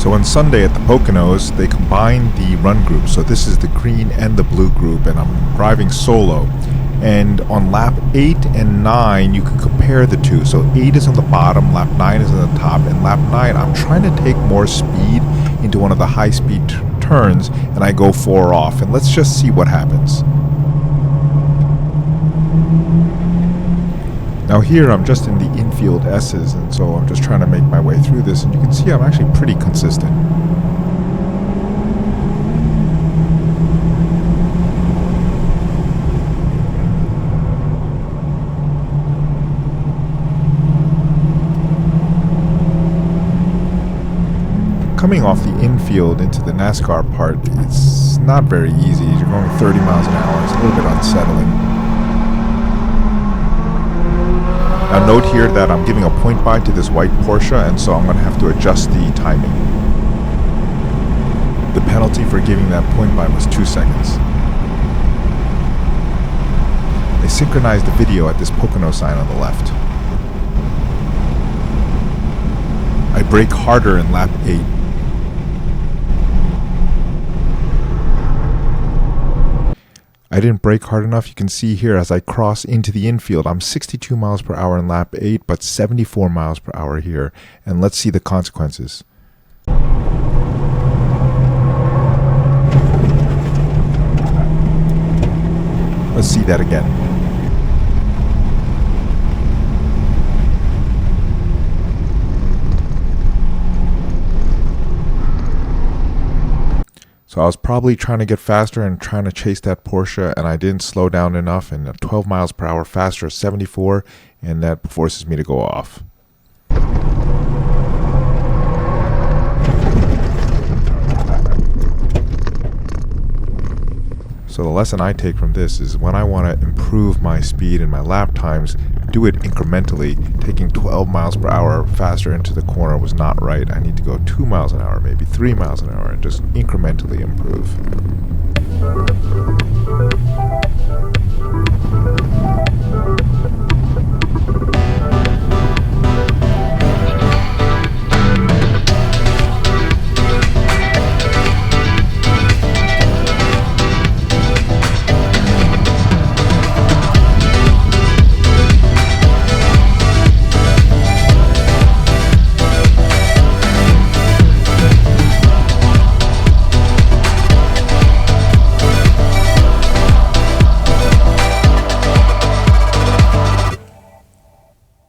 So on Sunday at the Poconos, they combined the run groups. So this is the green and the blue group, and I'm driving solo. And on lap 8 and 9, you can compare the two. So 8 is on the bottom, lap 9 is on the top, and lap 9, I'm trying to take more speed into one of the high-speed turns, and I go 4 off. And let's just see what happens. Now here I'm just in the Infield S's, and so I'm just trying to make my way through this, and you can see I'm actually pretty consistent. Coming off the infield into the NASCAR part, it's not very easy. You're going 30 miles an hour. It's a little bit unsettling. Now note here that I'm giving a point buy to this white Porsche, and so I'm going to have to adjust the timing. The penalty for giving that point buy was 2 seconds. They synchronized the video at this Pocono sign on the left. I brake harder in lap 8. I didn't brake hard enough. You can see here as I cross into the infield, I'm 62 miles per hour in lap 8, but 74 miles per hour here. And let's see the consequences. Let's see that again. So I was probably trying to get faster and trying to chase that Porsche, and I didn't slow down enough, and 12 miles per hour faster, 74, and that forces me to go off. So the lesson I take from this is when I want to improve my speed and my lap times, do it incrementally. Taking 12 miles per hour faster into the corner was not right. I need to go 2 miles an hour, maybe 3 miles an hour, and just incrementally improve.